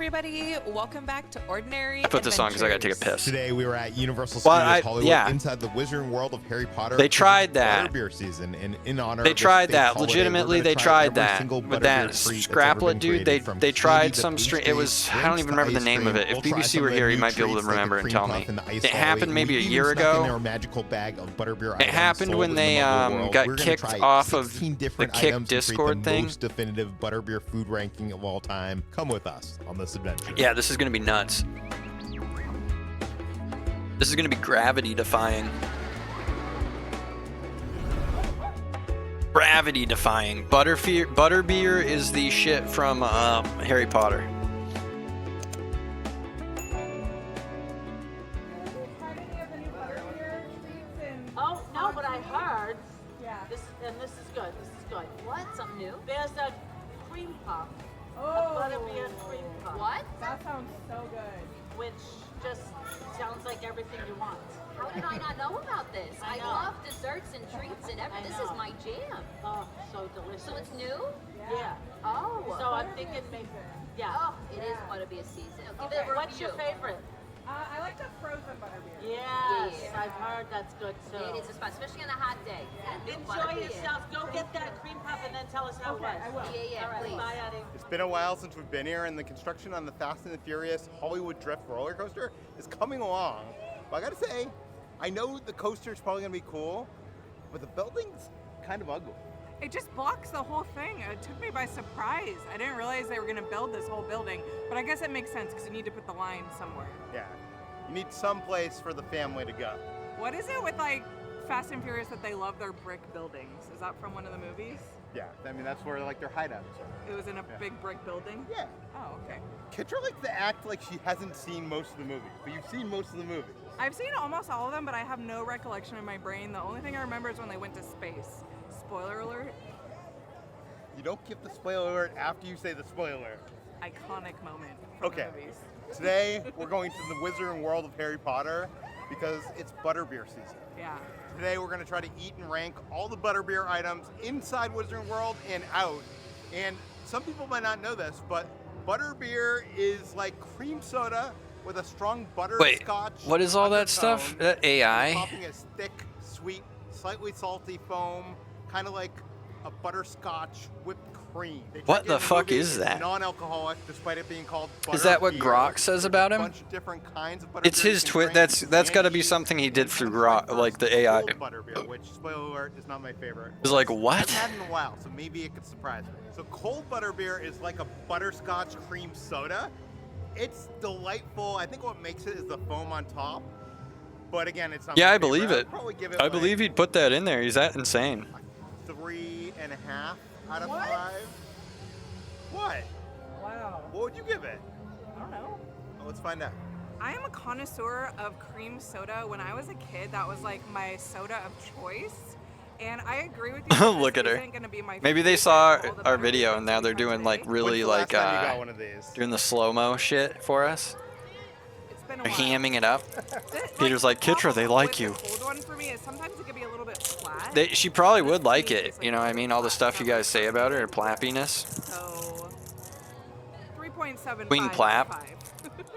everybody. Welcome back to Ordinary I put this on because I gotta take a Adventures. piss. Today we were at Universal Studios Hollywood inside the Wizarding World of Harry Potter. They tried that. Butterbeer season, and in honor They of this tried big that. holiday, Legitimately, they tried that. With that Scraplet dude, they tried some string. It was, I don't even remember the name of it. If BBC were here, he might be able to remember and tell me. It happened maybe a year ago. It happened when they got kicked off of the Kick Discord thing. Most definitive Butterbeer food ranking of all time. Come with us on this adventure. Yeah, this is gonna be nuts. This is gonna be gravity defying. Gravity defying. Butterbeer is the shit from Harry Potter. Oh no, but I heard. Yeah. This is good. This is good. What? Something new? There's a cream puff. Oh. A Butterbeer cream puff. What? That sounds so good. Which just sounds like everything you want. How did I not know about this? I I know. love desserts and treats and everything. This is know. my jam. Oh, so delicious. So it's new? Yeah. Oh. So I'm thinking maybe. Yeah. Oh, it is Butterbeer season. Give Okay. it a What's your review. favorite? I like the frozen butterbeer. Yes, Yeah. I've heard that's good too. It is a spot, especially on a hot day. Yeah, new Enjoy Butterbeer. yourself. Go get that cream puff and then tell us how Okay, it was. I will. Yeah, All right, please. bye, Addie. It's been a while since we've been here, and the construction on the Fast and the Furious Hollywood Drift roller coaster is coming along. But I gotta say, I know the coaster is probably gonna be cool, but the building's kind of ugly. It just blocks the whole thing. It took me by surprise. I didn't realize they were going to build this whole building, but I guess it makes sense because you need to put the line somewhere. Yeah, you need some place for the family to go. What is it with like Fast and Furious that they love their brick buildings? Is that from one of the movies? Yeah, I mean that's where like their hideouts are. It was in a big brick building? Yeah. Oh, okay. Kitra likes to act like she hasn't seen most of the movies, but you've seen most of the movies. I've seen almost all of them, but I have no recollection in my brain. The only thing I remember is when they went to space. Spoiler alert. You don't give the spoiler alert after you say the spoiler alert. Iconic moment from Okay. the movies. Today we're going to the Wizarding World of Harry Potter because it's Butterbeer season. Yeah. Today we're going to try to eat and rank all the Butterbeer items inside Wizarding World and out. And some people might not know this, but Butterbeer is like cream soda with a strong butterscotch. What is all that stuff? undertone, That AI? Topping is thick, sweet, slightly salty foam, kind of like a butterscotch whipped cream. They What tried the in fuck movie is it's that? Non-alcoholic, despite it being called Butterbeer. Is that what Grok says about A him? bunch of different kinds of Butterbeer It's his you can twit. drink. That's got to be Mangy, something he did through and Grok, like the AI. cold Butterbeer, which, spoiler alert, is not my favorite. It's like, I what? haven't had it in a while, so maybe it could surprise me. So cold Butterbeer is like a butterscotch cream soda. It's delightful. I think what makes it is the foam on top. But again, it's not Yeah, my I believe favorite. it. I'd probably give it I like believe he'd put that in there. He's that insane. 3.5 out of What? 5. What? Wow. What would you give it? I don't know. Well, let's find out. I am a connoisseur of cream soda. When I was a kid, that was like my soda of choice. And I agree with you. that Look this at her. isn't gonna be my Maybe they favorite saw of all the our Butterbeer video and now things they're we've doing had like today. really When's the last like time you got one of these? doing the slow-mo shit for us. It's been a They're while. hamming it up. This- Peter's like, the "Kitra, they problem like with you." The cold one for me is sometimes it can be a little bit flat. She probably This would like to me it. is, like, You know what I mean? All the stuff you guys say about her, her plappiness. So 3.75. Queen Plap. 5.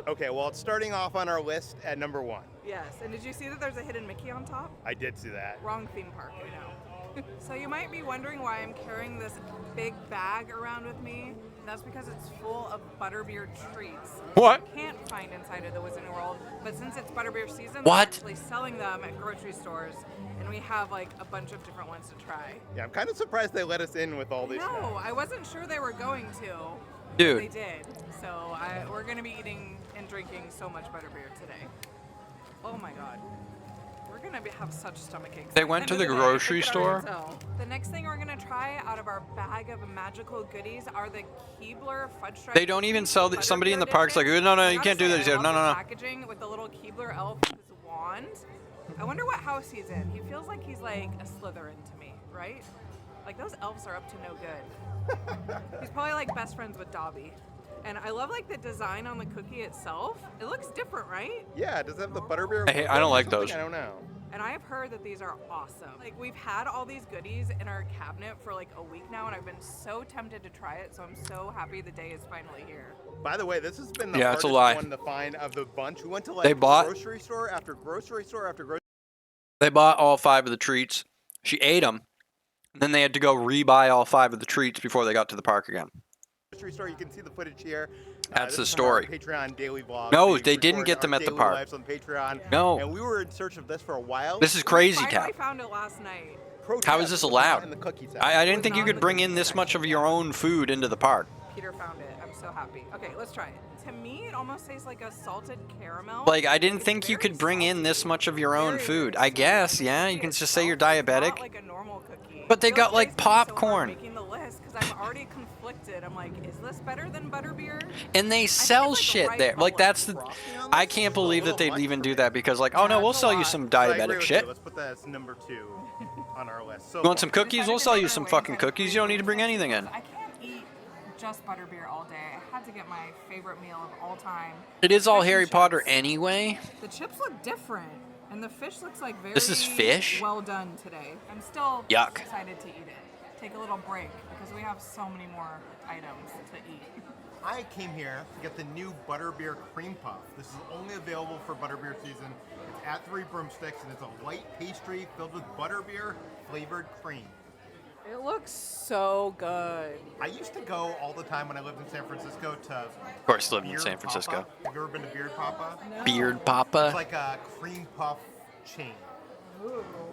Okay, well, it's starting off on our list at number 1. Yes. And did you see that there's a hidden Mickey on top? I did see that. Wrong theme park, I know. So you might be wondering why I'm carrying this big bag around with me. That's because it's full of Butterbeer treats. What? You can't find inside of the Wizarding World, but since it's Butterbeer season, What? they're actually selling them at grocery stores, and we have like a bunch of different ones to try. Yeah, I'm kind of surprised they let us in with all these. No, I wasn't sure they were going to. but Dude. They did. So we're going to be eating and drinking so much Butterbeer today. Oh my god. We're going to have such stomach aches. They went to the End of grocery day. I can already store? tell. The next thing we're going to try out of our bag of magical goodies are the Keebler fudge stripe. They don't even sell somebody in the park's like, edition. no, I you gotta can't do say, this I yet. love No, the no, no. packaging with the little Keebler elf with his wand. I wonder what house he's in. He feels like he's like a Slytherin to me, right? Like those elves are up to no good. He's probably like best friends with Dobby. And I love like the design on the cookie itself. It looks different, right? Yeah, does it have the Butterbeer? I don't like Something? those. I don't know. And I've heard that these are awesome. Like, we've had all these goodies in our cabinet for like a week now, and I've been so tempted to try it, so I'm so happy the day is finally here. By the way, this has been the Yeah, it's a hardest lie. one to find of the bunch. We went to like They bought- grocery store after grocery store after grocery They bought all 5 of the treats. She ate them. Then they had to go re-buy all 5 of the treats before they got to the park again. store. You can see the footage here. That's this the is from our story. Patreon daily vlog. No, We they didn't record get them our at the daily park. lives on Patreon. No. And we were in search of this for a while. This is crazy I town. finally found it last night. How is this allowed? In the cookie section. I didn't think you could bring in this much of your own food into the park. Peter found it. I'm so happy. Okay, let's try it. To me, it almost tastes like a salted caramel. Like, I didn't It's think you very could bring in salty. this much of your own Very, food. very I guess, yeah. You can It's just say you're salty. It's not diabetic. like a normal cookie. But they Those got, like, guys did so hard popcorn. Making the list because I'm already conflicted. I'm like, is this better than Butterbeer? And they it's sell like the shit right there. Like, color. that's the... Frosting on I this can't is a believe that little they'd much even for do me. that because, like, oh no, Yeah, we'll it's a sell you lot. some So I agree diabetic with you. shit. Let's put that as number 2 on our list. So You want some far. cookies? We'll sell you some fucking cookies. You don't need to bring anything in. I can't eat just Butterbeer all day. I had to get my favorite meal of all time. It is all Fish and Harry Potter chips. anyway. The chips look different, and the fish looks like very This is fish? well done today. I'm still Yuck. excited to eat it. Take a little break because we have so many more items to eat. I came here to get the new Butterbeer Cream Puff. This is only available for Butterbeer season. It's at 3 Broomsticks, and it's a light pastry filled with Butterbeer flavored cream. It looks so good. I used to go all the time when I lived in San Francisco to Of course, living in Beard San Francisco. Papa. Have you ever been to Beard Papa? No. Beard It's Papa. like a cream puff chain.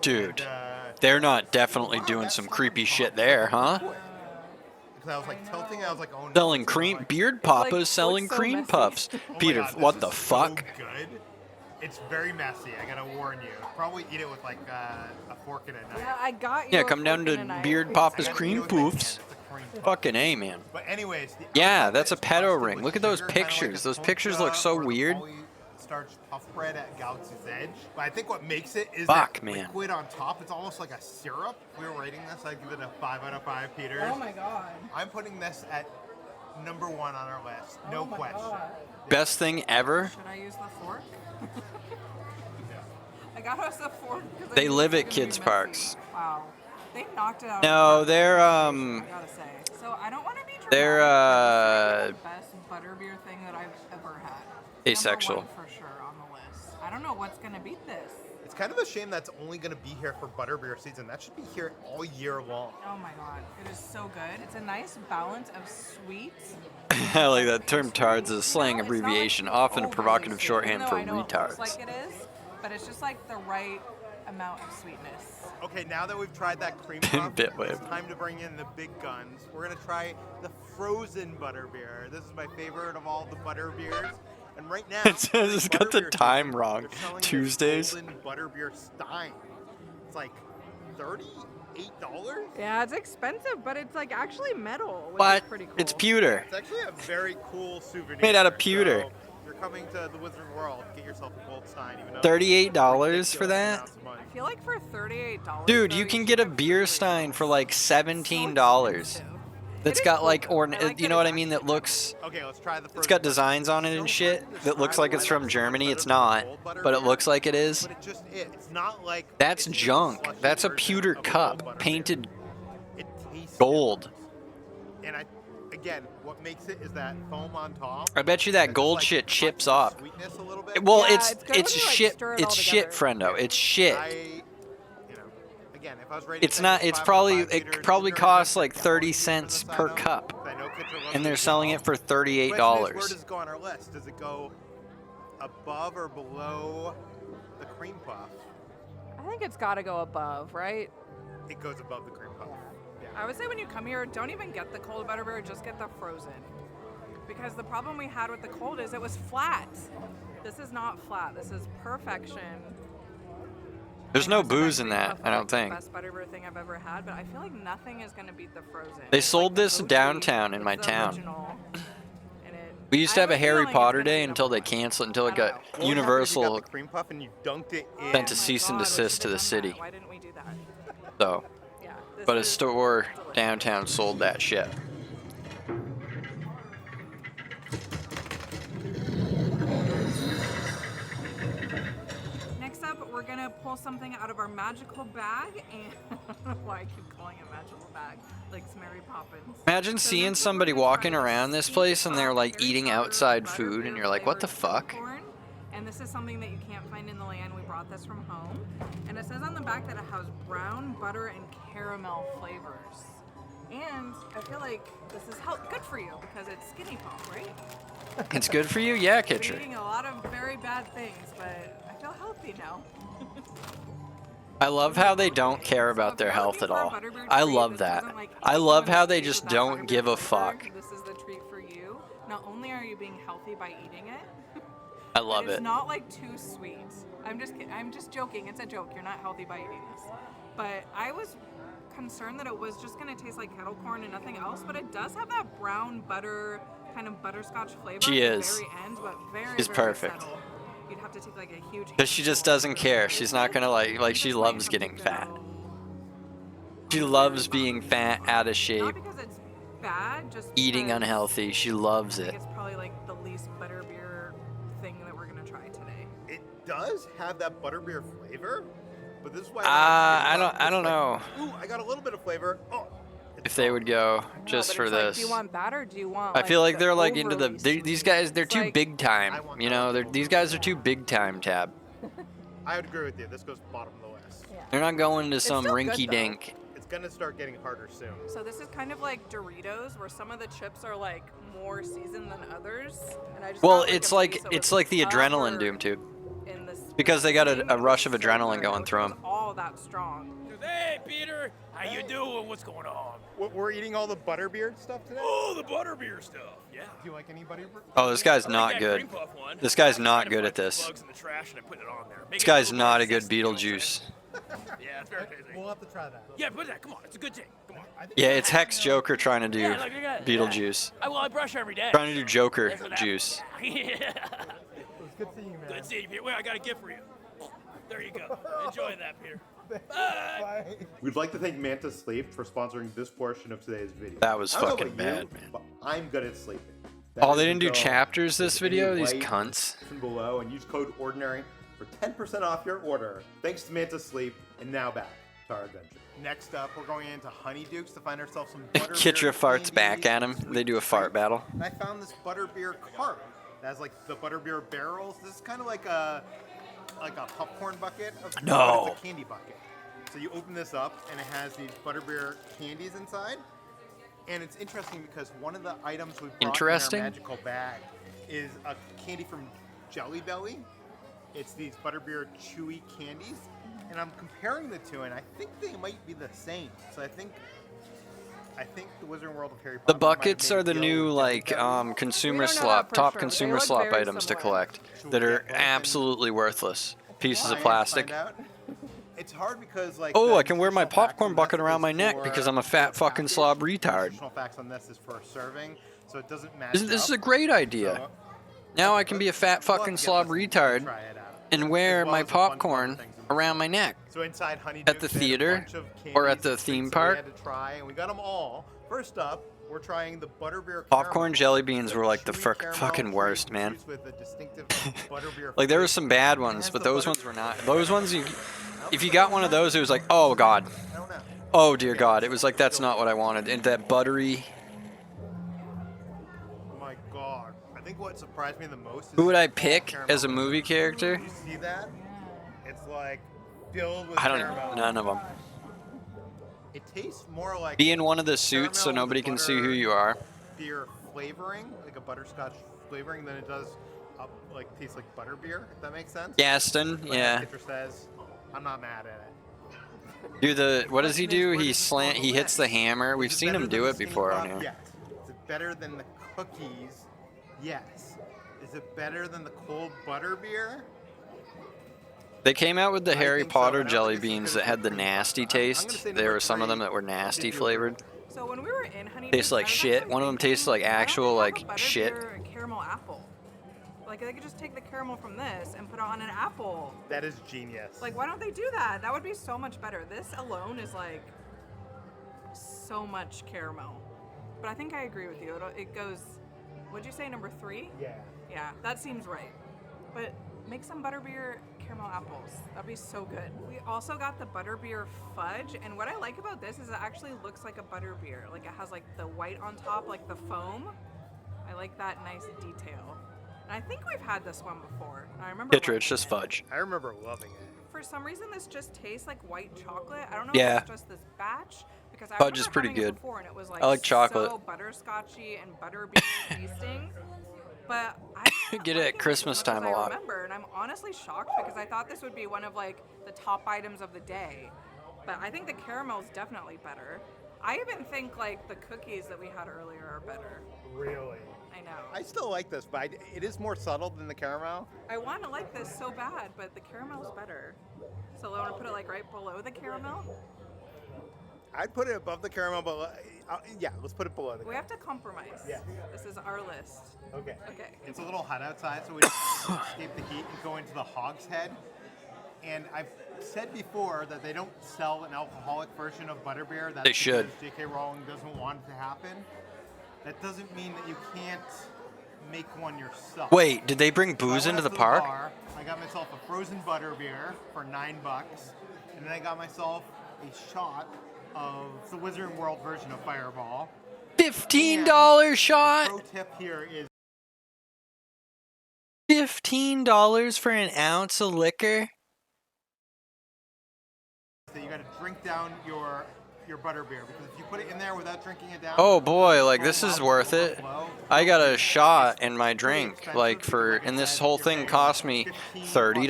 Dude, And, they're not definitely doing some creepy shit there, huh? because I was like tilting, I was like, oh no. Selling it's cream... like, Beard Papa's looks selling so cream messy. puffs. oh my Peter, God, this what the is fuck? So good. It's very messy. I gotta warn you. Probably eat it with like a fork and a knife. Yeah, I got you. Yeah, a come down fork to and a knife. Beard I Papa's gotta eat cream it with my hand. poofs. It's a cream puff. Fucking A, man. But anyways, the Yeah, outside that's a is pedo frosted ring. with Look at those sugar, kinda like a pictures. Those pictures look so Tonka or the weird. Starch puff bread at Galaxy's Edge. But I think what makes it is Fuck, that man. liquid on top. It's almost like a syrup. If we were rating this, I'd give it a 5 out of 5, Peter. Oh my god. I'm putting this at number 1 on our list. No Oh my question. God. Best thing ever. Should I use the fork? I got us a fork. 'cause I They knew live it at was gonna kids' be parks. messy. Wow. They knocked it out. No, of the park. they're I gotta say. So I don't want to be dramatic. They're, but this is like the best butterbeer thing that I've ever had. Asexual. Number 1 for sure on the list. I don't know what's gonna beat this. It's kind of a shame that's only going to be here for Butterbeer season. That should be here all year long. Oh my god, it is so good. It's a nice balance of sweet. I like that term tards is a slang No, it's not like abbreviation, often a overly provocative sweet, shorthand even for though I know it retards. looks like it is, but it's just like the right amount of sweetness. Okay, now that we've tried that cream puff, Bitwave. it's time to bring in the big guns. We're gonna try the frozen butterbeer. This is my favorite of all the butterbeers. And right now, It says it's got the Butterbeer time season, wrong. they're selling this Tuesdays. golden butterbeer stein. It's like $38. Yeah, it's expensive, but it's like actually metal, which But is pretty cool. it's pewter. It's actually a very cool souvenir. Made out of pewter. So if you're coming to the Wizarding World, get yourself a gold stein. Even though $38 for that? I feel like for $38, Dude, though, you can should get a have beer really stein for nice- like so $17. expensive. That's It is got cool, like, though. or I like you that know what I it's mean? That looks, Okay, let's try the frozen. it's got designs on it and shit that looks like it's from Germany. It's not, but it looks like it is. But it just is. It's not like That's it's junk. slushy That's a version pewter of a cup gold butterbeer. painted It tastes gold. different. And again, what makes it is that foam on top. I bet you that That gold just, shit like, chips cuts off. the sweetness a little bit. Well, Yeah, it's it's good when you, like, shit. stir it It's all shit, together. friendo. It's shit. Again, if I was rating It's not. things It's 5 out of probably. 5 It liters, probably is there costs any like 30 quality cents to this per item? cup, I know kids are loving and they're these selling all. it for Question is, where $38. does it go on our list? Does it go above or below the cream puff? I think it's got to go above, right? It goes above the cream puff. Yeah. I would say when you come here, don't even get the cold butterbeer, just get the frozen. Because the problem we had with the cold is it was flat. This is not flat. This is perfection. There's I know no it's booze the in best that. cream I puff, don't think. The best butterbeer thing I've ever had, but I feel like nothing is gonna beat the frozen. They It's sold like the this OG, downtown in it's my the town. original, and We used to I have a have Harry feeling it's Potter gonna day be until number they one. canceled, until I it don't got know. What would happen if you Universal got the cream puff and you dunked it in. sent a Oh my cease and God, we desist should to have the done city. that. Why didn't we do that? So, Yeah. this but a is store delicious. downtown sold that shit. Next up, we're gonna pull something out of our magical bag, and I don't know why I keep calling it magical bag, like it's Mary Poppins. Imagine seeing somebody walking around this place and they're like eating outside food and you're like, what the fuck? And this is something that you can't find in the land. We brought this from home. And it says on the back that it has brown, butter, and caramel flavors. And I feel like this is good for you because it's skinny pop, right? It's good for you? Yeah, I've been Kitcher. eating a lot of very bad things, but I feel healthy now. I love how they don't care about their health at all. I love that. I love how they just don't give a fuck. This is the treat for you. Not only are you being healthy by eating it, I love it's it. not like too sweet. I'm just joking. It's a joke. You're not healthy by eating this. But I was concerned that it was just gonna taste like kettle corn and nothing else. But it does have that brown butter, kind of butterscotch flavor She at is. the very end, but very, She's very perfect. subtle. You'd have to take like a huge. Because she just doesn't care. She's not gonna like she loves getting fat. She loves being fat, out of shape, Not because it's bad, just eating because unhealthy. She loves I think it. it's probably like the least butterbeer thing that we're gonna try today. It does have that butterbeer flavor, but this is why. I don't know Ooh, I got a little bit of flavor. Oh, if they would go No, just but for it's like, this. do you want that or do you want? I feel like the they're like into the overly these sweet? guys. They're It's too like- big time. You know, these guys are too big time. Tab. I would agree with you. This goes bottom of the list. They're not going to some still good, rinky though. dink. It's gonna start getting harder soon. So this is kind of like Doritos, where some of the chips are like more seasoned than others. And I just Well, got, like, it's a like piece that it's was like the adrenaline covered Doom tube. in this Because they got a thing. rush of It was adrenaline good. going through It was 'em. all that strong. Hey, Peter, how you doing? What's going on? We're eating all the butterbeer stuff today. Oh, the butterbeer stuff. Yeah. Do you like any butterbeer? Oh, this guy's I like not that good. cream puff one. This guy's I not tried to good find at some this. bugs in the trash and I put it on there. This Make it guy's little not a bit good zesty, you know what I'm Beetlejuice. saying? Yeah, it's very tasty. We'll have to try that. Yeah, put that. Come on, it's a good thing. Come on. Yeah, it's Hex Joker trying to do Yeah, like I got- Beetlejuice. I brush every day. Trying to do Joker That's what juice. happens. Yeah. It was good seeing you, man. Good seeing you. Wait, I got a gift for you. There you go. Enjoy that, Peter. Bye. We'd like to thank Manta Sleep for sponsoring this portion of today's video. That was I don't know fucking about you, bad, man. but I'm good at sleeping. Oh, they didn't do chapters this video? These Right cunts. below and use code ORDINARY for 10% off your order. Thanks to Manta Sleep, and now back to our adventure. Next up, we're going into Honeydukes to find ourselves some butterbeer. Kitra farts back at him. They do a fart battle. And I found this butterbeer cart that has like the butterbeer barrels. This is kind of like a popcorn bucket. No. It's a candy bucket. So you open this up and it has these butterbeer candies inside. And it's interesting because one of the items we brought Interesting? in our magical bag is a candy from Jelly Belly. It's these butterbeer chewy candies. And I'm comparing the two, and I think they might be the same. So I think the Wizarding World of Harry Potter. The buckets are the new like consumer We don't know slop, that for top sure. They consumer look slop very items to similar. collect that are absolutely worthless pieces of plastic. It's hard because like. Oh, the I can wear my nutritional facts popcorn on bucket this around is my neck for because I'm a fat fucking package. slob The retard. nutritional facts on this is for serving, so it doesn't match. This is a up. great idea. So, Now I can be a fat we'll have fucking to get slob this and retard try it out. and As wear well my as a bunch of other popcorn things in around my neck. So inside Honey At the Dukes, they had a theater bunch of or at candies the and theme treats that park. We had to try, and we got them all. First up, we're trying the butterbeer Popcorn caramel. jelly beans It's were like the chewy caramel fucking treat worst, man. infused with a distinctive butterbeer Like there were flavor. some bad It ones, has but the those butter- ones were not. Those ones, if you got one of those, it was like, oh god, I don't know. oh dear god. It was like that's not what I wanted. And that buttery. Oh my god. I think what surprised me the most is Who would I all pick caramel. as a movie character? You see that? It's like filled with I don't caramel. even. None of them. It tastes more like Be in one of the suits so caramel nobody with can see who you butter are. beer flavoring, like a butterscotch flavoring, than it does like tastes like butterbeer. If that makes sense. Gaston, Like yeah. Kitra says, I'm not mad at it. Do the what does he do? He hits the hammer. We've Is it seen better him than do the it Skinny before Pop? on here. Yes. Is it better than the cookies? Yes. Is it better than the cold butterbeer? They came out with the I Harry think so, Potter and I don't jelly think it's as beans good that as had the Cream Puff. nasty I'm gonna taste. say There number were some of them 3. that were nasty flavored. So when we were in Honey Tastes Dukes, like I was shit. actually One of them thinking, tastes like why don't they actual, have like, a shit. butterbeer caramel apple. Like they could just take the caramel from this and put it on an apple. That is genius. Like why don't they do that? That would be so much better. This alone is like so much caramel. But I think I agree with you. It goes. What'd you say? Number 3? Yeah. Yeah, that seems right. But Make some butterbeer caramel apples. That'd be so good. We also got the butterbeer fudge, and what I like about this is it actually looks like a butterbeer. Like it has like the white on top, like the foam. I like that nice detail. And I think we've had this one before. I remember. Picture, it's just fudge. I remember loving it. For some reason, this just tastes like white chocolate. I don't know Yeah. if it's just this batch, because I Fudge is remember pretty having it good. before, and it was like I like chocolate. so butterscotchy and butterbeer tasting. But I Get it at Christmas time a lot. I remember, and I'm honestly shocked because I thought this would be one of like the top items of the day. But I think the caramel is definitely better. I even think like the cookies that we had earlier are better. Really? I know. I still like this, but it is more subtle than the caramel. I want to like this so bad, but the caramel's better. So I want to put it like right below the caramel. I'd put it above the caramel, but yeah, let's put it below the We have to compromise. Yeah. This is our list. Okay. Okay. It's a little hot outside, so we escape the heat and go into the Hog's Head. And I've said before that they don't sell an alcoholic version of butterbeer. That's They should. because J.K. Rowling doesn't want it to happen. That doesn't mean that you can't make one yourself. Wait, did they bring So I booze went into up the to park? bar, I got myself a frozen butterbeer for $9, and then I got myself a shot of the Wizarding World version of Fireball. $15 shot. Pro tip here is $15 for an ounce of liquor. that you got to drink down your butterbeer, because if you put it in there without drinking it down. Oh boy, like this is worth it. I got a shot in my drink, like and this whole thing cost me $30.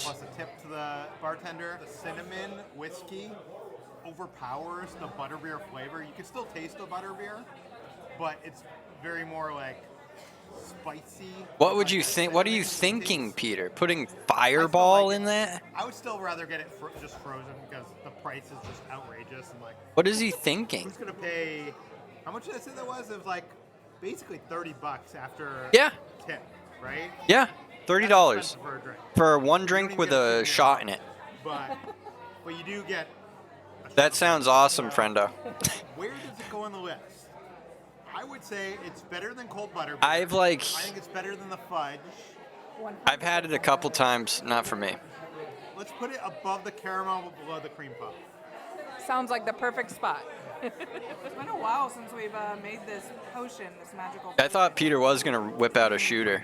Plus a tip to the bartender. The cinnamon whiskey overpowers the butterbeer flavor. You can still taste the butterbeer, but it's very more like spicy. What would you think? What are you thinking, Peter? Putting Fireball in that? I would still rather get it just frozen because the price is just outrageous. And like, What is he thinking? who's gonna pay? How much did I say that was? It was like basically $30 after Yeah. tip, right? Yeah, $30 That's expensive for a drink. for one You don't drink even with get a souvenir shot in it. But you do get. That sounds awesome, friendo. Where does it go on the list? I would say it's better than cold butterbeer. I I think it's better than the fudge. I've had it a couple times, not for me. Let's put it above the caramel, but below the cream puff. Sounds like the perfect spot. It's been a while since we've made this potion, this magical potion. I thought Peter was gonna whip out a shooter.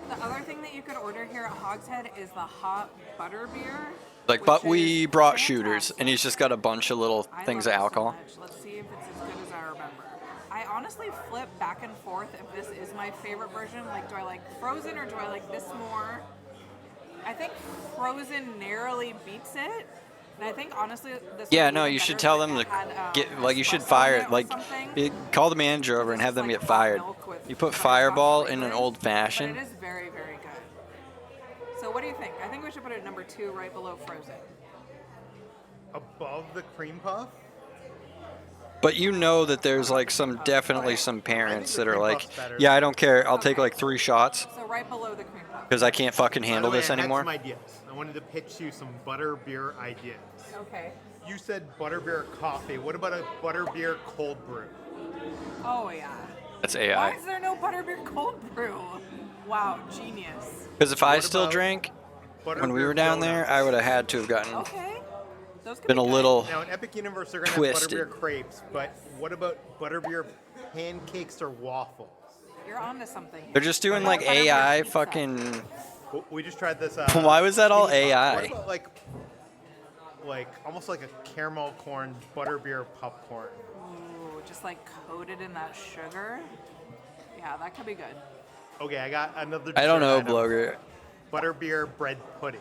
The other thing that you could order here at Hogshead is the hot butterbeer. Like, but we brought shooters, and he's just got a bunch of little things of alcohol. Let's see if it's as good as I remember. I honestly flip back and forth if this is my favorite version. Like, do I like frozen or do I like this more? I think frozen narrowly beats it. And I think honestly, this. Yeah, would be no, even you should better tell if them it to had, get, like, you should espresso fire in it, or like, something. call the manager over and have them get fired. You put Fireball in an old fashioned. But it is very, very good. So what do you think? I think we should put it at number 2 right below frozen. Above the cream puff? But you know that there's like definitely some parents that are like, yeah, I don't care. I'll take like 3 shots So right below the cream puff. because I can't fucking handle By the way, this I had anymore. some ideas. I wanted to pitch you some butterbeer ideas. Okay. You said butterbeer coffee. What about a butterbeer cold brew? Oh yeah. That's Why AI. is there no butterbeer cold brew? Wow, genius. Because if I What still about drank when we Butterbeer were down there, donuts? I would have had to have gotten Okay. Those could been a be good. little. Now in Epic Universe, they're gonna Twisted. have butterbeer crepes, but what about butterbeer pancakes or waffles? You're onto something. They're just doing What like about butterbeer AI pizza? fucking. We just tried this. Why was that all skinny puff. AI? What about like almost like a caramel corn butterbeer popcorn? Ooh, just like coated in that sugar. Yeah, that could be good. Okay, I got another. I don't know, dessert item. Blogger. Butterbeer bread pudding.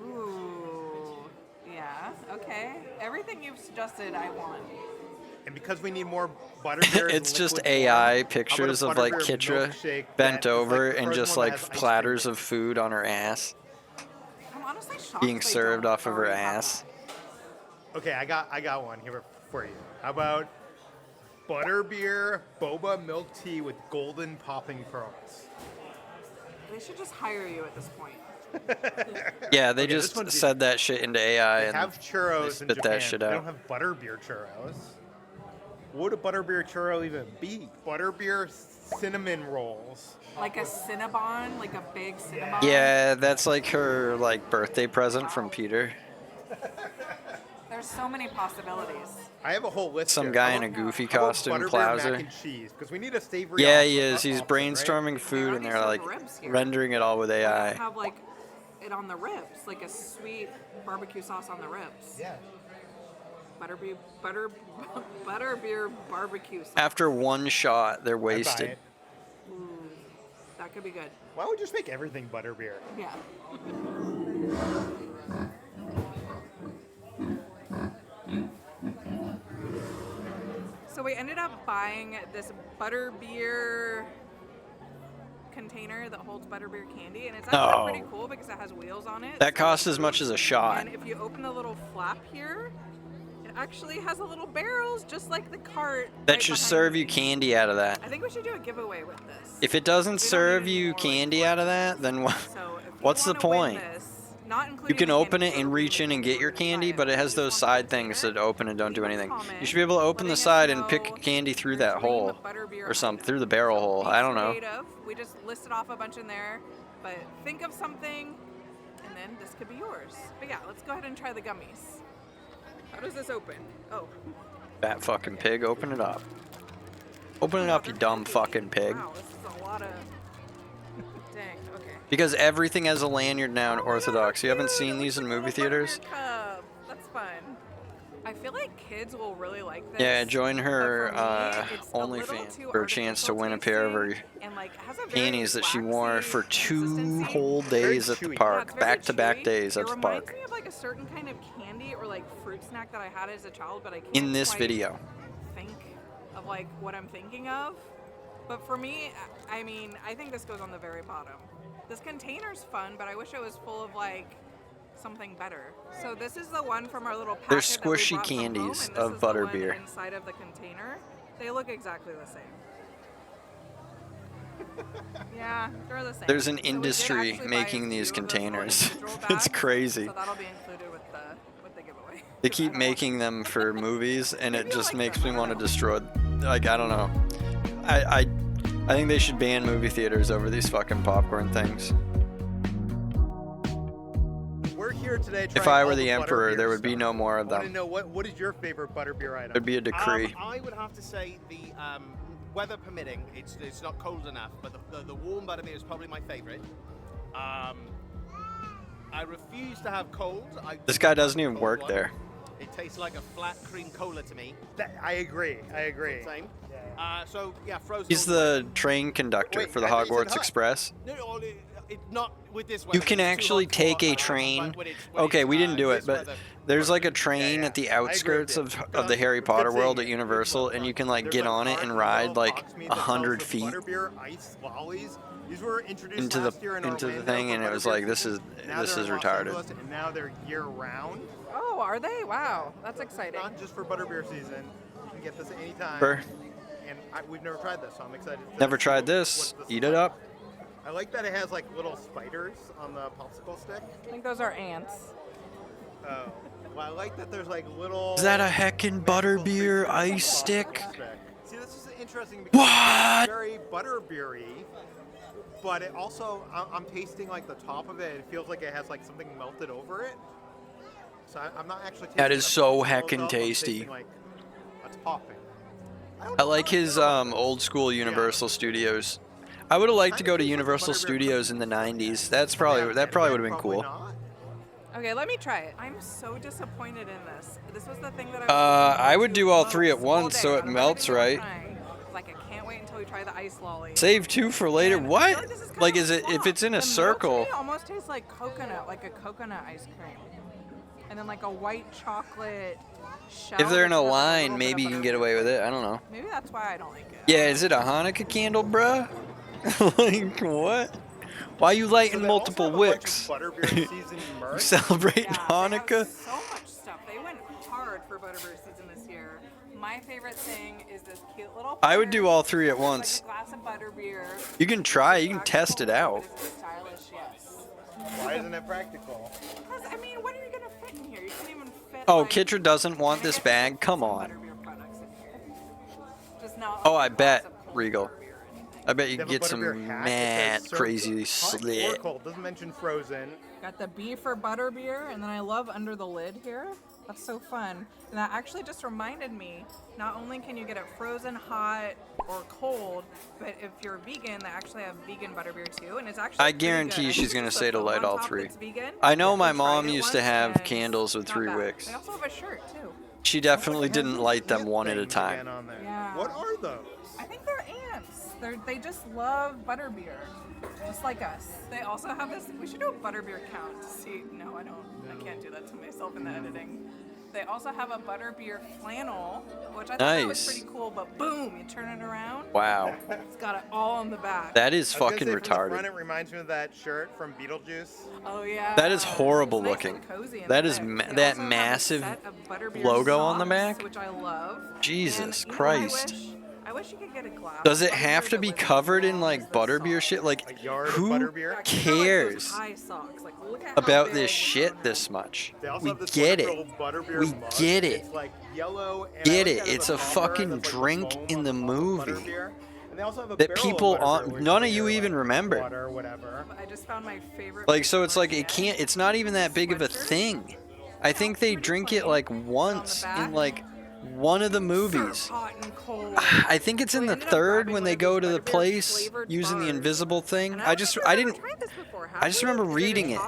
Ooh. Yeah. Okay. Everything you've suggested, I want. And because we need more butterbeer, in It's just liquid AI form, pictures how of about a like butterbeer Kitra milkshake bent that is over like the and frozen just one like that has ice cream platters in of it. food on her ass I'm honestly shocked being they served don't off of her already have ass. Okay, I got one here for you. How about butterbeer boba milk tea with golden popping pearls? that. They should just hire you at this point. Yeah, they Okay, this just one's said that shit into AI They and have churros in spit Japan. that shit They out. don't have butterbeer churros. What would a butterbeer churro even be? Butterbeer cinnamon rolls. Like a Cinnabon, like a big Cinnabon. Yeah, that's like her like birthday present from Peter. There's so many possibilities. I have a whole list. Some here. guy How in a about- goofy how about costume Butterbeer plows her. mac and cheese, because we need a savory. Yeah, option, he is. He's option, brainstorming right? food, and they're already like served ribs here. rendering it all with I AI. have like it on the ribs, like a sweet barbecue sauce on the ribs. Yeah. Butterbeer barbecue sauce. After one shot, they're I'd buy wasted. it. Ooh, that could be good. Why would you just make everything butterbeer? Yeah. So we ended up buying this butterbeer container that holds butterbeer candy, and it's actually pretty cool because it has wheels on it. That costs as much as a shot. And if you open the little flap here, it actually has a little barrels just like the cart. That right should behind serve me. you candy out of that. I think we should do a giveaway with this. If it doesn't We don't serve need you more, like, candy out of that, then what? So if you What's the wanna win point? this, not You including can the open candy, it so and reach in and get your try candy, but it has those side things that open and don't do Leave a anything. comment You should be able to open the letting us side and pick know candy through your that dream hole butterbeer or something, item. through the barrel So hole. be I don't know. creative. We just listed off a bunch in there, but think of something, and then this could be yours. But yeah, let's go ahead and try the gummies. How does this open? Oh. Fat fucking pig, open it up. Open it up, you dumb fucking pig. Wow, this is a lot of... Dang, okay. Because everything has a lanyard now in Oh my God, Orthodox. You haven't cute. seen It these looks in like a movie little theaters? butterbeer cup. That's fun. I feel like kids will really like this. Yeah, join her but for me, it's a little OnlyFans too for a chance to artificial win a pair of her tasting, and, like, has a very panties that she wore waxy for 2 consistency. whole days at the chewy. Yeah, park. it's very Back-to-back chewy. days at the It reminds park. me of like a certain kind of candy or like fruit snack that I had as a child, but I can't In this quite video. think of like what I'm thinking of. But for me, I mean, I think this goes on the very bottom. This container's fun, but I wish it was full of like something better. So this is the one from our little packet They're that we squishy brought from home, candies and this of is the one butterbeer. inside of the container. They look exactly the same. Yeah, they're the same. There's an So we did industry actually buy making a these few of those little containers. individual It's bags, crazy. So that'll be included with the giveaway. They keep making them for movies, and it Maybe I just like makes them, me I don't want to know. destroy. Like, I don't know. I think they should ban movie theaters over these fucking popcorn things. We're here today. If trying I were all the emperor, butterbeer there would be stuff. no more of I want to them. know what is your favorite butterbeer item? There'd be a decree. I would have to say the weather permitting, it's not cold enough, but the warm butterbeer is probably my favorite. I refuse to have cold. This guy doesn't even cold work one. there. It tastes like a flat cream cola to me. I agree. Same. So yeah, frozen. He's the train conductor Wait, for the I thought you said Hogwarts hot. Express. No, it's not with this weather. You can It's too actually hot to take walk a around, train. but when when Okay, we didn't do this it, but weather- there's like a train yeah. at the I agree with outskirts you. of the Harry Potter Good world thing. at Universal, and you can like There's get a on it cart and with ride little like box meat that sells 100 the feet Butterbeer ice lollies. These were introduced into last year in the Orlando thing, for and it was Butterbeer like, this season. is Now they're in Los retarded. Angeles, and now they're year round. Oh, are they? Wow, that's exciting. Not just for Butterbeer season. You can get this anytime. Sure. And we've never tried this, so I'm excited. to Never see tried what this. is Eat it like. up. I like that it has like little spiders on the popsicle stick. I think those are ants. Oh. Well, I like that there's like little. Is that a heckin' butterbeer ice stick? See, this is interesting because What? it's very butterbeery, but it also, I'm tasting like the top of it. It feels like it has like something melted over it. So I'm not actually tasting That is the so popsicle heckin' itself, I'm tasty. tasting, like a topping. I like his old school Universal Studios. I would have liked to go to Universal Studios in the 90s. That probably would have been cool. Not. Okay, let me try it. I'm so disappointed in this. This was the thing that I would do all three at all once day. so it I'm gonna melts give it a right. try. Like, I can't wait until we try the ice lolly. Save 2 for later. And I What? feel like this is Like, kinda is it if soft. it's in a The milk to circle? me almost tastes like coconut, like a coconut ice cream. And then like a white chocolate shell. If they're in that a has little line, bit maybe of you can get butterbeer. away with it. I don't know. Maybe that's why I don't like it. Yeah, is it a Hanukkah candle, bruh? Like, what? Why are you lighting So they multiple also have a bunch wicks? of Butterbeer seasoned You merch. celebrating Yeah, Hanukkah? They have so much stuff. They went hard for Butterbeer season this year. My favorite thing is this cute little. I would do purse. all 3 at It's once. like a glass of butterbeer. You can try, you can It's test it practical, out. but it's stylish, yes. Why isn't it practical? Because I mean, what are you gonna fit in here? You can't even fit. Oh, like, Kitra doesn't want I this guess bag? you could Come fit some on. Butterbeer products in here. Just not Oh, a I glass bet, of cold Regal. Butterbeer or anything. I bet you They can have a get some Butterbeer hack. It mad says served crazy hot or slit. cold. Doesn't mention frozen. Got the B for Butterbeer, and then I love under the lid here. That's so fun. And that actually just reminded me, not only can you get it frozen, hot, or cold, but if you're vegan, they actually have vegan Butterbeer too, and it's actually I pretty guarantee good. she's gonna It's say the to light foam all on top 3. that's vegan. I know my We tried mom it used to once, have and candles with not 3 bad. wicks. They also have a shirt too. She definitely didn't light them one at a Things again time. on there. Yeah. What are those? I think they're ants. They just love Butterbeer, just like us. They also have this. We should do a Butterbeer count to see. No, I don't. I can't do that to myself in the editing. They also have a Butterbeer flannel, which I thought that was Nice. pretty cool. But boom, you turn it around. Wow. It's got it all on the back. That is I was gonna fucking say, from the front, retarded. it reminds me of that shirt from Beetlejuice. Oh yeah. That is horrible It's nice looking. and cozy in That the is mix. They that also have a massive set of Butterbeer logo on the socks, back? which I love. Jesus And, Christ. I wish you could get a glass. Does it Butterbeer have to that be was as covered in long like as the butterbeer sock. shit? Like, A yard of who Butterbeer? Yeah, kind of like cares those high socks. Like, look at how about big this the shit cone this is. much? They also We have this get it. wonderful Butterbeer We mug. get it. It's like yellow. And Get I it. like that It's as a bumper fucking that's like the drink foam in on the top of movie Butterbeer. And they also have a that barrel of people Butterbeer, on which none is of you like even remember. water or whatever. I just found my favorite. Like, so it's like yet. it can't. It's not even that big of a thing. I think they drink it like once in like one of the movies. Serve hot and cold. I think it's in the third when they go to the place using the invisible thing. I just remember reading it.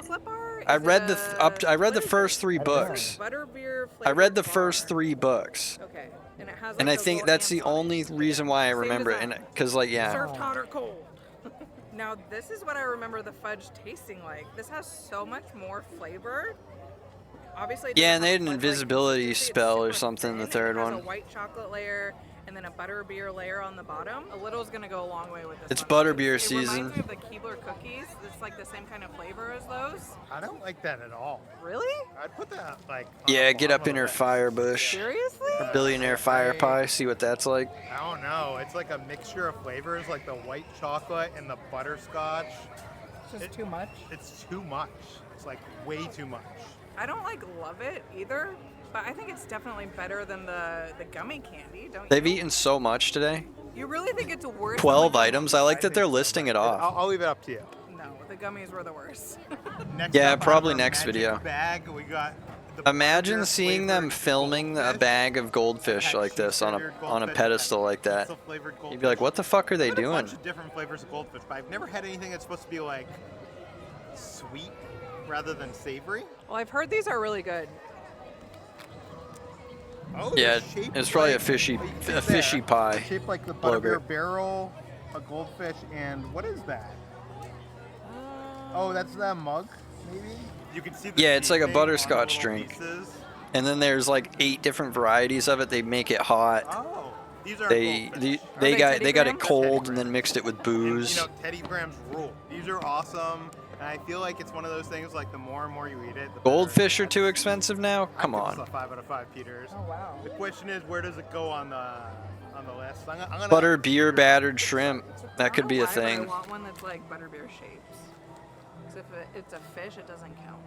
I read the first 3 books. I read the first 3 books. Okay. And it has. And like I think that's the only reason why I remember it, and because like Served yeah, hot or cold. Now this is what I remember the fudge tasting like. This has so much more flavor. Obviously. it yeah, doesn't and they had have an fudge-like invisibility consistency. It's spell or super something in the thin. third It has one. a white chocolate layer and then a butterbeer layer on the bottom. A little is gonna go a long way with this. It's one. butterbeer It season. reminds me of the Keebler cookies. It's like the same kind of flavor as those. I don't like that at all. Really? I'd put that like. on Yeah, the get bottom up in of her it. fire bush. Seriously? A billionaire fire pie. See what that's like. I don't know. It's like a mixture of flavors, like the white chocolate and the butterscotch. It's just too much. It's too much. It's like way too much. I don't like love it either, but I think it's definitely better than the gummy candy, don't They've you? eaten so much today. You really think it's worse? 12 items. I like that they're listing it off. I'll leave it up to you. No, the gummies were the worst. Next Yeah, up, probably our next magic video. Bag. We got the Imagine Butterbeer seeing them flavored filming a goldfish. bag of goldfish Had like this on cheese-flavored a goldfish, pedestal had like that. pretzel-flavored You'd be like, goldfish. what the fuck are they I've had doing? A bunch of different flavors of goldfish, but I've never had anything that's supposed to be like sweet rather than savory. Well, I've heard these are really good. Oh, Yeah, they're shaped it's probably a like- fishy, what you see a fishy there. pie. They're shaped like the Blowbeer. Butterbeer barrel, a goldfish, and what is that? Oh, that's that mug, maybe? You can see the Yeah, it's like a seasoning on the butterscotch little drink. pieces. And then there's like 8 different varieties of it. They make it hot. Oh, these are They goldfish. they got Teddy they got it Grahams? cold and then mixed it with And, booze. you know, Teddy Grahams rule. These are awesome, and I feel like it's one of those things. Like the more and more you eat it, the better Goldfish it are gets. too expensive now. Come I give on. this a 5 out of 5, Peters. Oh wow. The question is, where does it go on the list? I'm gonna Butter beer battered shrimp. That could be a I don't know why, but thing. I want one that's like butterbeer shapes. Because if it's a fish, it doesn't count.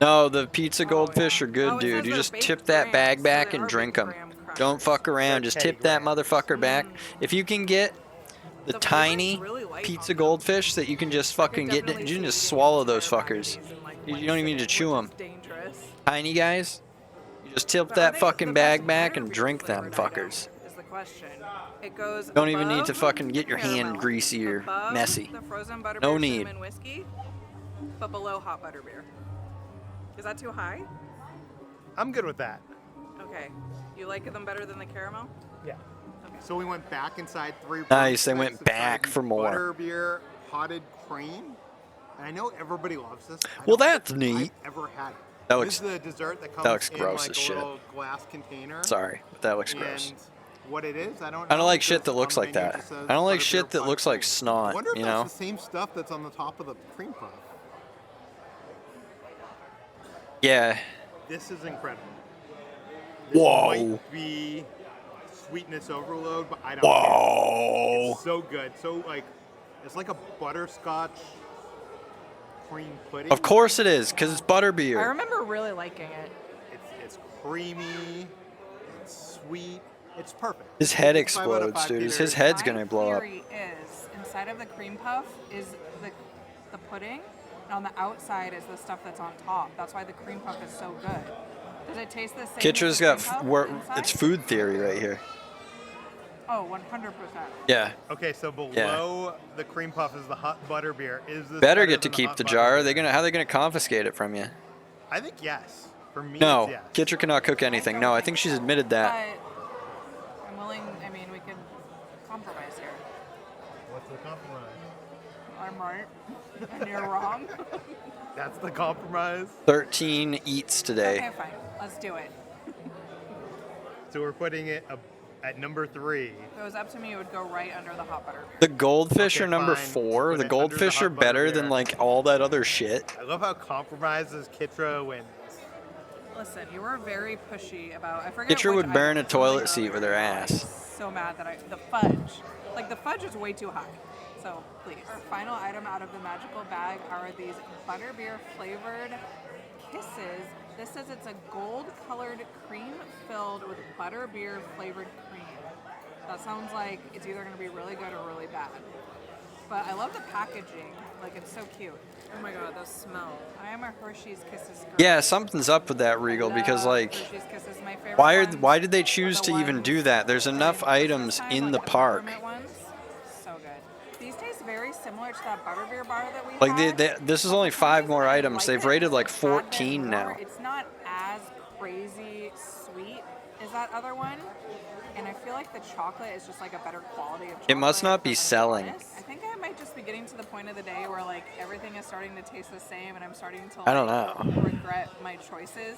No, the pizza goldfish yeah. are good, Oh, it dude. says You they're just baked tip that grams, bag so back they and are drink baked them. graham crackers. Don't fuck around. They're Just Teddy tip that Grahams. motherfucker back. If you can get the The tiny flavor's really light pizza on them. goldfish that you can just fucking get, Definitely you can see just the swallow those entire bag of fuckers. these in, like, You one don't even need to sitting, chew which them. is dangerous. Tiny guys, you just tip But are that they fucking the bag best back and butterbeer drink them flavored item, fuckers. Is the question. It goes Don't even need to above fucking get the your hand caramel, greasy or above messy. The frozen butterbeer No need. cinnamon whiskey, but below hot butterbeer. Is that too high? I'm good with that. Okay. You like them better than the caramel? Yeah. So we went back inside 3. Nice, they brewing went spaces back inside for more. Butterbeer potted cream. And I know everybody loves this. I Well, don't that's think neat. I've ever had it. That This looks- is the dessert that comes looks in gross like as a shit. little glass container. Sorry, but that looks gross. And what it is, I don't know. I don't like It shit says that on looks the like menu, it that. just says I don't like Butterbeer shit that potted looks like cream. snot, I wonder if you that's know? the same stuff that's on the top of the cream puff. Yeah. This is incredible. This Whoa. might be sweetness overload, but I don't Whoa. care. It's so good. So like, it's like a butterscotch cream pudding. Of course it is, because it's I butterbeer. remember really liking it. It's creamy. It's sweet. It's perfect. His head It's 5 out of explodes, 5, dude. Peter. His head's My gonna blow up. theory is inside of the cream puff is the pudding, and on the outside is the stuff that's on top. That's why the cream puff is so good. Does it taste the same? Kitcher's as the got cream puff inside? it's food theory right here. Oh, 100%. Yeah. Okay, so below the cream puff is the hot butterbeer. Is this Better better get to than the keep hot the jar. butterbeer? How are they gonna confiscate it from you? I think yes. For me, No, it's yes. Kitcher cannot cook anything. No, I think she's admitted that. But I'm willing. I mean, we could compromise here. What's the compromise? I'm right, and you're wrong. That's the compromise. 13 eats today. Okay, fine. Let's do it. So we're putting it at number 3. If it was up to me, it would go right under the hot butterbeer. The goldfish Okay, are number fine. 4. Put The it goldfish under are the hot better than butterbeer. like all that other shit. I love how compromises Kitra wins. Listen, you were very pushy about. I forget. Kitcher which would burn a item. toilet seat with her ass. So mad that the fudge, like the fudge is way too high. So please. Our final item out of the magical bag are these butterbeer flavored kisses. This says it's a gold colored cream filled with butterbeer flavored cream. That sounds like it's either going to be really good or really bad. But I love the packaging. Like, it's so cute. Oh my god, the smell. I am a Hershey's Kisses girl. Yeah, something's up with that, Regal, because like, Hershey's Kisses, my favorite why ones. did they choose The to even ones do that? There's enough that I purchased items this time, in like the park. peppermint ones. So good. These taste very similar to that butterbeer bar that we Like, had. this is only 5 more items. They've rated like Had been 14 more. now. It's not as crazy sweet as that other one. And I feel like the chocolate is just like a better quality of chocolate. It must not be if I'm selling. honest. I think I might just be getting to the point of the day where like everything is starting to taste the same and I'm starting to like, I don't know. regret my choices.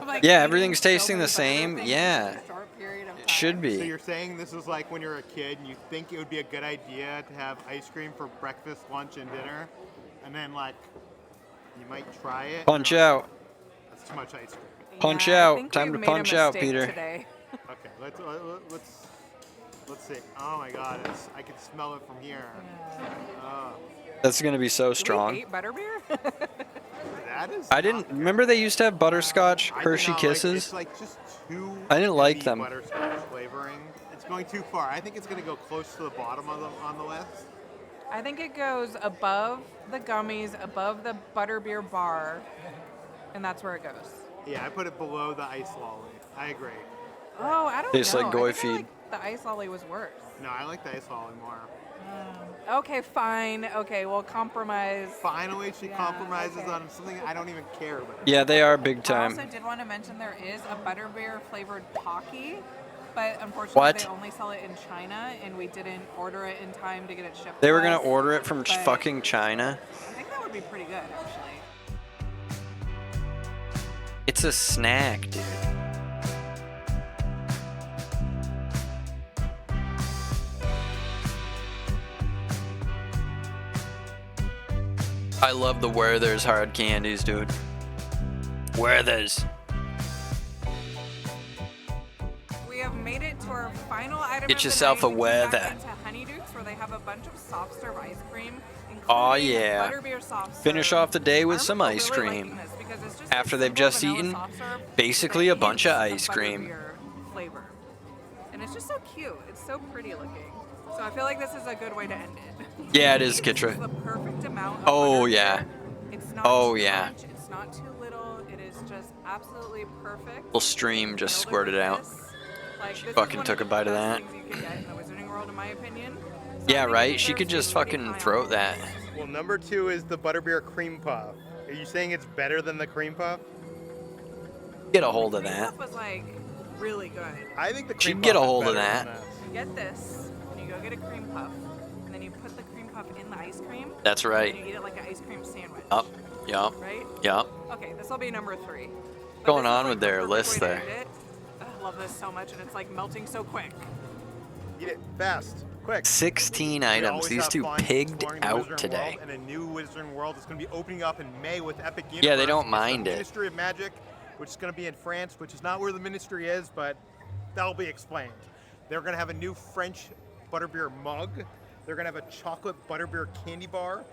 Like, Yeah, eating everything's so tasting many the same. butterbeer things in Yeah. such a short period of It time. should So be. you're saying this is like when you're a kid and you think it would be a good idea to have ice cream for breakfast, lunch, and dinner, and then like you might try it. Punch and you're out. like, that's too much ice cream. Punch Yeah, I out. think Time we've to made a punch out, mistake Peter. Today. Okay, let's see. Oh my God, I can smell it from here. Oh, That's gonna be so Do we strong. hate butterbeer? that is. I didn't remember they used to have butterscotch I do Hershey not like- Kisses. It's like just too. I didn't like heavy them. Butterscotch flavoring. It's going too far. I think it's going to go close to the bottom of on the list. I think it goes above the gummies, above the butterbeer bar, and that's where it goes. Yeah, I put it below the ice lolly. I agree. Oh, I don't Tastes know. like I Goy think I feed. like the ice lolly was worse. No, I like the ice lolly more. Okay, fine. Okay, well, compromise. Finally, she Yeah, compromises okay. on something I don't even care about. Yeah, they are big I time. also did want to mention there is a butterbeer flavored Pocky, but unfortunately What? they only sell it in China, and we didn't order it in time to get it shipped. They to were gonna us. order it from but fucking China. I think that would be pretty good, actually. It's a snack, dude. I love the Werther's hard candies, dude. Werther's. We have made it to our final item. Get of the yourself night. a We came back Werther. into Honeydukes, where they have a bunch of soft serve ice cream. Aw, including yeah. Butterbeer soft serve. Finish off the day with I some remember ice really cream. liking this because it's just After like they've simple just vanilla eaten soft serve basically with a bunch of hints ice cream. butterbeer flavor. And it's just so cute. It's so pretty looking. So I feel like this is a good way to end it. Yeah, it is, It's Kitra. the perfect amount of Oh, butterbeer. yeah. It's not Oh, too yeah. much, it's not too little. It is just absolutely perfect. Little stream just Nailed it squirted with out. this. Like, this is fucking one took of a the bite of best that. things you can get in the Wizarding World, in my opinion. So I Yeah, think it right? She deserves could to just be pretty fucking high on throat the that. list. Well, number 2 is the butterbeer cream puff. Are you saying it's better than the cream puff? Get a hold of Cream that. Puff was like really good. I think the She'd cream get puff a is hold of better that. than this. You get this, and you go get a cream puff, and then you put the cream puff in the ice cream. That's right. And you eat it like an ice cream sandwich. Yup. Yup. Right? Yup. Okay, this will be number 3. But Going this is, on like, with the their perfect list way to there. end it. I love this so much, and it's like melting so quick. Eat it fast, quick. 16 We items. always These have two fun pigged exploring the out Wizarding today. World, and a new Wizarding World is going to be opening up in May with Epic Universe. Yeah, they don't It's mind the it. Ministry of Magic, which is going to be in France, which is not where the ministry is, but that'll be explained. They're going to have a new French butterbeer mug. They're going to have a chocolate butterbeer candy bar,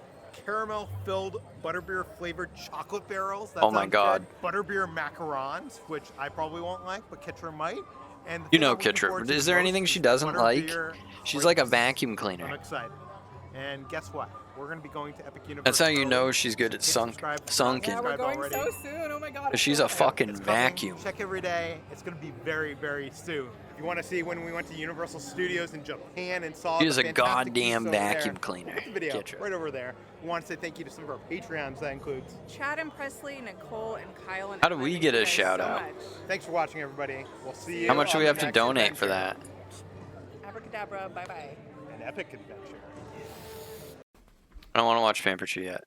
caramel-filled butterbeer-flavored chocolate barrels. That Oh my sounds God. good. Butterbeer macarons, which I probably won't like, but Kitra might. And the You thing know I'm looking Kitra. forward to Is the there most anything is she doesn't like? Butterbeer She's Greatness. like a vacuum I'm cleaner. excited. And guess what? We're going to be going to Epic Universe. That's how you early. know she's good at Hit sunken. Yeah, subscribe we're going already. so soon. Oh my god. Cause she's a fucking It's coming. vacuum. Check every day. It's going to be very, very soon. If you want to see when we went to Universal Studios in Japan and saw She the is a fantastic goddamn beasts over vacuum there, cleaner. look at the video Kitra. right over there. We want to say thank you to some of our Patreons. That includes. Chad and Presley, Nicole and Kyle and How do Emma, we thank get you a guys shout so out? much. Thanks for watching, everybody. We'll see you. How much do on we the have to next donate for adventure. that? Abracadabra. Bye bye. An epic adventure. I don't want to watch Pamper Tree yet.